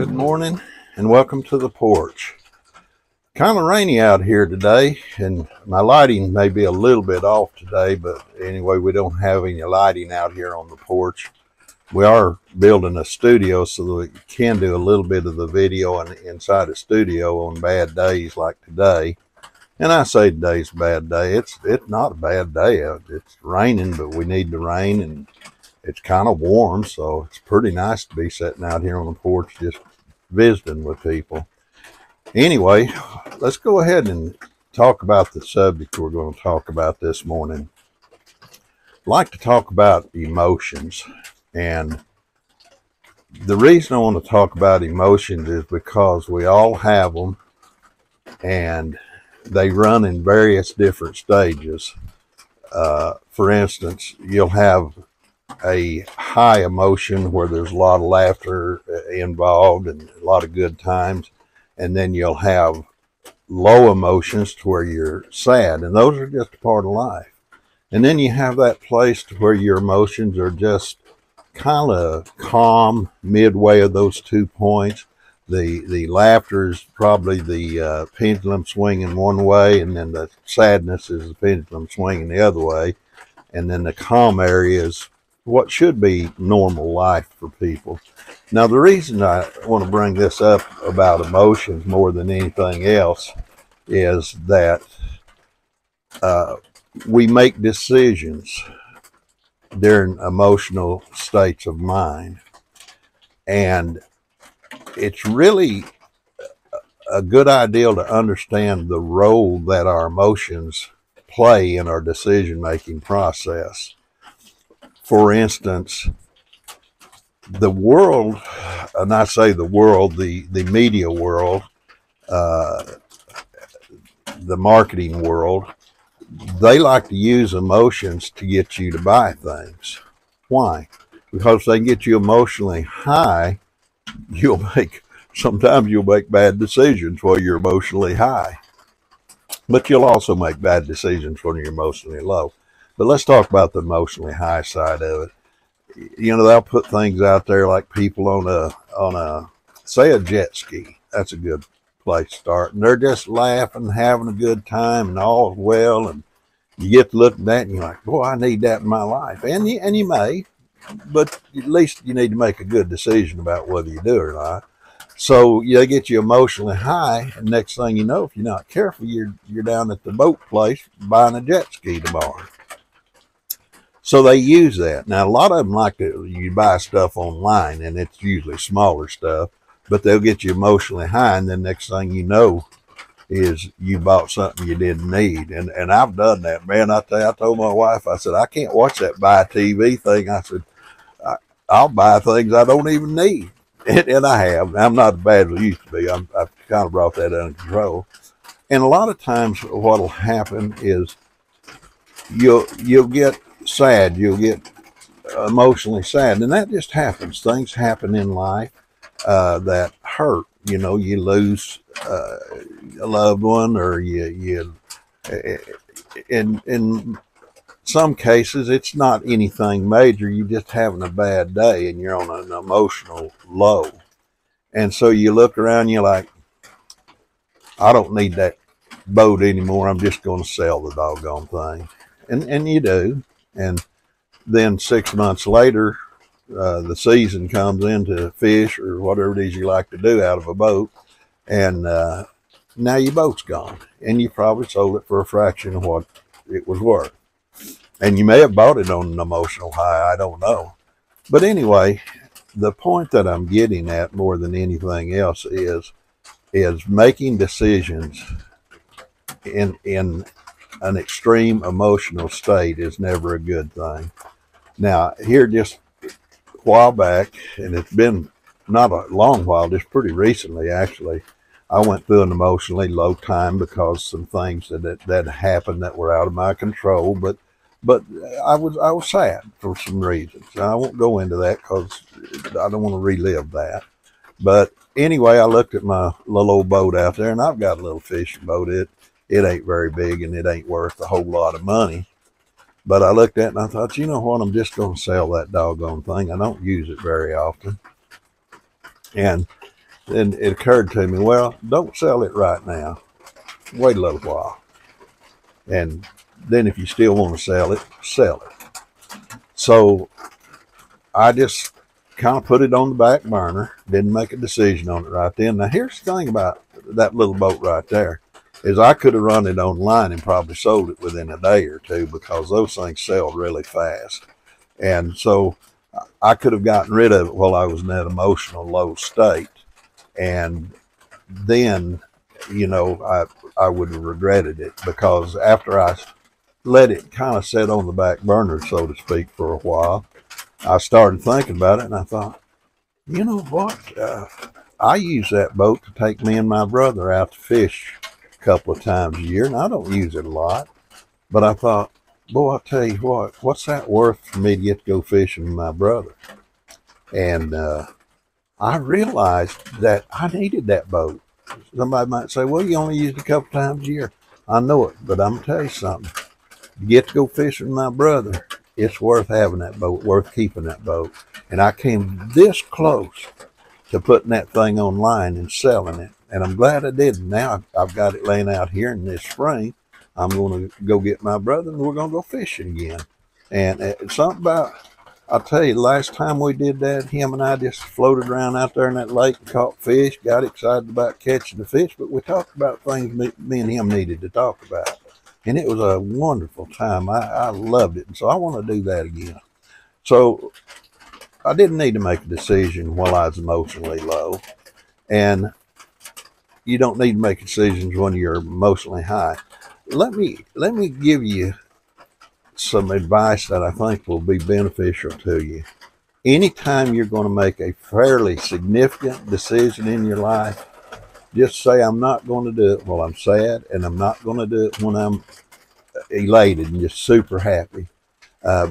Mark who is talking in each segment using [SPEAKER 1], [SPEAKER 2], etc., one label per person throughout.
[SPEAKER 1] Good morning and welcome to the porch. Kind of rainy out here today, and my lighting may be a little bit off today, but anyway, we don't have any lighting out here on the porch. We are building a studio so that we can do a little bit of the video inside the studio on bad days like today. And I say today's a bad day. It's not a bad day. It's raining, but we need the rain, and it's kind of warm, so it's pretty nice to be sitting out here on the porch just visiting with people. Anyway, let's go ahead and talk about the subject we're going to talk about this morning. I'd like to talk about emotions. And the reason I want to talk about emotions is because we all have them, and they run in various different stages. For instance, you'll have a high emotion where there's a lot of laughter involved and a lot of good times, and then you'll have low emotions to where you're sad, and those are just a part of life. And then you have that place to where your emotions are just kind of calm midway of those 2 points. The laughter is probably the pendulum swinging one way, and then the sadness is the pendulum swinging the other way, and then the calm area is what should be normal life for people. Now, the reason I want to bring this up about emotions more than anything else is that we make decisions during emotional states of mind. And it's really a good idea to understand the role that our emotions play in our decision-making process. For instance, the world, and I say the world, the media world, the marketing world, they like to use emotions to get you to buy things. Why? Because if they can get you emotionally high, sometimes you'll make bad decisions while you're emotionally high. But you'll also make bad decisions when you're emotionally low. But let's talk about the emotionally high side of it. You know, they'll put things out there like people on a say a jet ski. That's a good place to start. And they're just laughing, having a good time, and all is well. And you get to looking at that and you're like, boy, I need that in my life. And you may, but at least you need to make a good decision about whether you do or not. So they get you emotionally high, and next thing you know, if you're not careful, you're down at the boat place buying a jet ski tomorrow. So they use that. Now, a lot of them like you buy stuff online, and it's usually smaller stuff, but they'll get you emotionally high, and then next thing you know is you bought something you didn't need. And I've done that, man. I told my wife, I said, I can't watch that buy TV thing. I said, I'll buy things I don't even need. And I have. I'm not as bad as I used to be. I've kind of brought that under control. And a lot of times what will happen is you'll get sad, you'll get emotionally sad, and that just happens. Things happen in life that hurt. You know, you lose a loved one, or you in some cases it's not anything major. You're just having a bad day and you're on an emotional low, and so you look around, you're like, I don't need that boat anymore. I'm just going to sell the doggone thing. And you do. And then 6 months later, the season comes in to fish or whatever it is you like to do out of a boat. And now your boat's gone. And you probably sold it for a fraction of what it was worth. And you may have bought it on an emotional high. I don't know. But anyway, the point that I'm getting at more than anything else is making decisions in an extreme emotional state is never a good thing. Now, here just a while back, and it's been not a long while, just pretty recently actually, I went through an emotionally low time because some things that happened that were out of my control, but I was sad for some reasons. I won't go into that because I don't want to relive that. But anyway, I looked at my little old boat out there, and I've got a little fishing boat. It ain't very big, and it ain't worth a whole lot of money. But I looked at it and I thought, you know what, I'm just going to sell that doggone thing. I don't use it very often. And then it occurred to me, well, don't sell it right now. Wait a little while. And then if you still want to sell it, sell it. So I just kind of put it on the back burner, didn't make a decision on it right then. Now, here's the thing about that little boat right there, is I could have run it online and probably sold it within a day or two, because those things sell really fast. And so I could have gotten rid of it while I was in that emotional low state. And then, I would have regretted it, because after I let it kind of sit on the back burner, so to speak, for a while, I started thinking about it, and I thought, you know what? I use that boat to take me and my brother out to fish a couple of times a year, and I don't use it a lot. But I thought, boy, I'll tell you what's that worth for me to get to go fishing with my brother? And I realized that I needed that boat. Somebody might say, well, you only use it a couple times a year. I know it, but I'm going to tell you something. To get to go fishing with my brother, it's worth having that boat, worth keeping that boat. And I came this close to putting that thing online and selling it. And I'm glad I did. Now I've got it laying out here, in this spring I'm going to go get my brother, and we're going to go fishing again. And it's something about, I'll tell you, the last time we did that, him and I just floated around out there in that lake and caught fish, got excited about catching the fish, but we talked about things me and him needed to talk about. And it was a wonderful time. I loved it. And so I want to do that again. So I didn't need to make a decision while I was emotionally low. And you don't need to make decisions when you're emotionally high. Let me give you some advice that I think will be beneficial to you. Anytime you're going to make a fairly significant decision in your life, just say, I'm not going to do it while I'm sad, and I'm not going to do it when I'm elated and just super happy,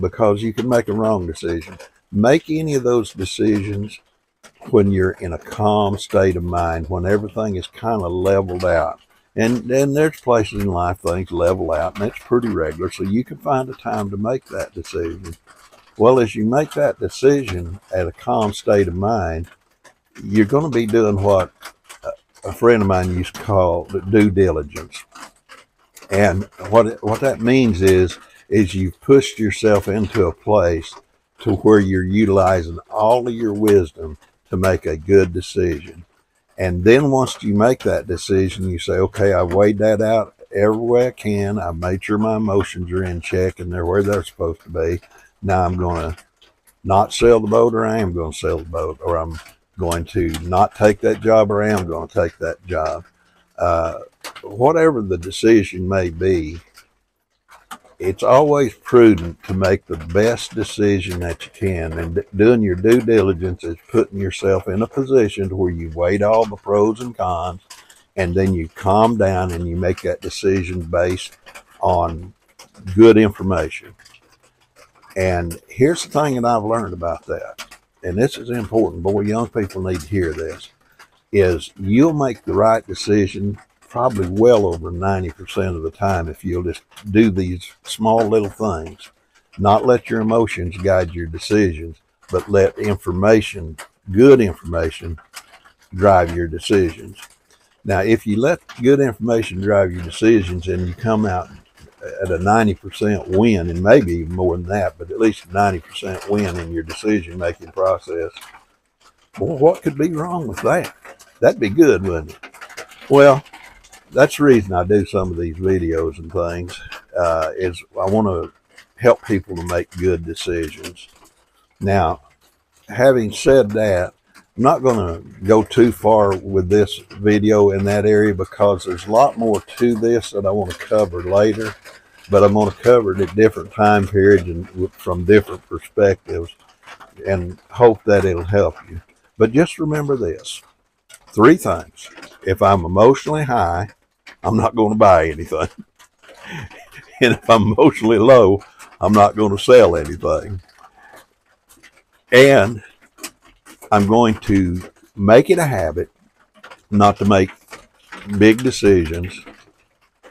[SPEAKER 1] because you can make a wrong decision. Make any of those decisions when you're in a calm state of mind, when everything is kind of leveled out. And then there's places in life things level out, and it's pretty regular, so you can find a time to make that decision. Well, as you make that decision at a calm state of mind, you're going to be doing what a friend of mine used to call due diligence. And what that means is you've pushed yourself into a place to where you're utilizing all of your wisdom to make a good decision. And then once you make that decision, you say, okay, I've weighed that out every way I can. I've made sure my emotions are in check and they're where they're supposed to be. Now I'm going to not sell the boat, or I am going to sell the boat, or I'm going to not take that job, or I am going to take that job. Whatever the decision may be, it's always prudent to make the best decision that you can. And doing your due diligence is putting yourself in a position where you weighed all the pros and cons, and then you calm down and you make that decision based on good information. And here's the thing that I've learned about that, and this is important. Boy, young people need to hear this, is you'll make the right decision probably well over 90% of the time if you'll just do these small little things. Not let your emotions guide your decisions, but let information, good information, drive your decisions. Now, if you let good information drive your decisions and you come out at a 90% win, and maybe even more than that, but at least a 90% win in your decision-making process, well, what could be wrong with that? That'd be good, wouldn't it? Well, that's the reason I do some of these videos and things, is I want to help people to make good decisions. Now, having said that, I'm not going to go too far with this video in that area, because there's a lot more to this that I want to cover later, but I'm going to cover it at different time periods and from different perspectives, and hope that it'll help you. But just remember this, 3 things. If I'm emotionally high, I'm not going to buy anything. And if I'm emotionally low, I'm not going to sell anything. And I'm going to make it a habit not to make big decisions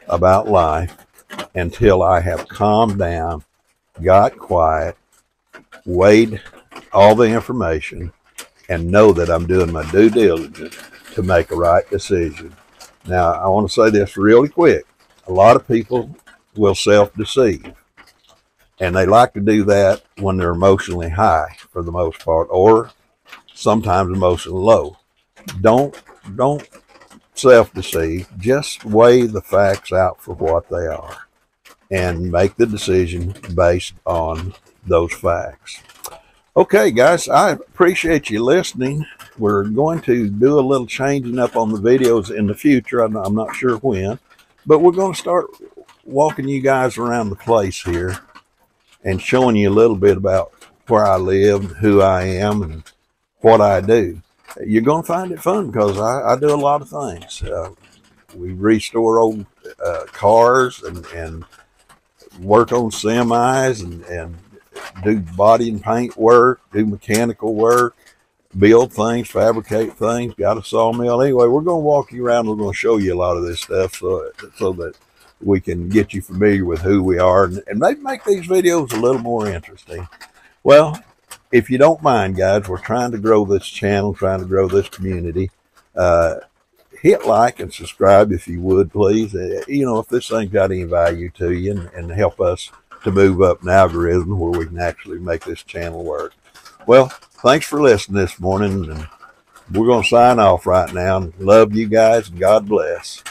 [SPEAKER 1] about life until I have calmed down, got quiet, weighed all the information, and know that I'm doing my due diligence to make a right decision. Now, I want to say this really quick. A lot of people will self-deceive, and they like to do that when they're emotionally high for the most part, or sometimes emotionally low. Don't self-deceive. Just weigh the facts out for what they are and make the decision based on those facts. Okay, guys, I appreciate you listening. We're going to do a little changing up on the videos in the future. I'm not sure when, but we're going to start walking you guys around the place here and showing you a little bit about where I live, who I am, and what I do. You're going to find it fun because I do a lot of things. We restore old cars and work on semis and do body and paint work, do mechanical work, build things, fabricate things, got a sawmill. Anyway, we're going to walk you around. We're going to show you a lot of this stuff so that we can get you familiar with who we are and maybe make these videos a little more interesting. Well, if you don't mind, guys, we're trying to grow this channel, trying to grow this community. Hit like and subscribe if you would, please. If this thing got any value to you and help us to move up an algorithm where we can actually make this channel work. Well, thanks for listening this morning, and we're going to sign off right now. Love you guys, and God bless.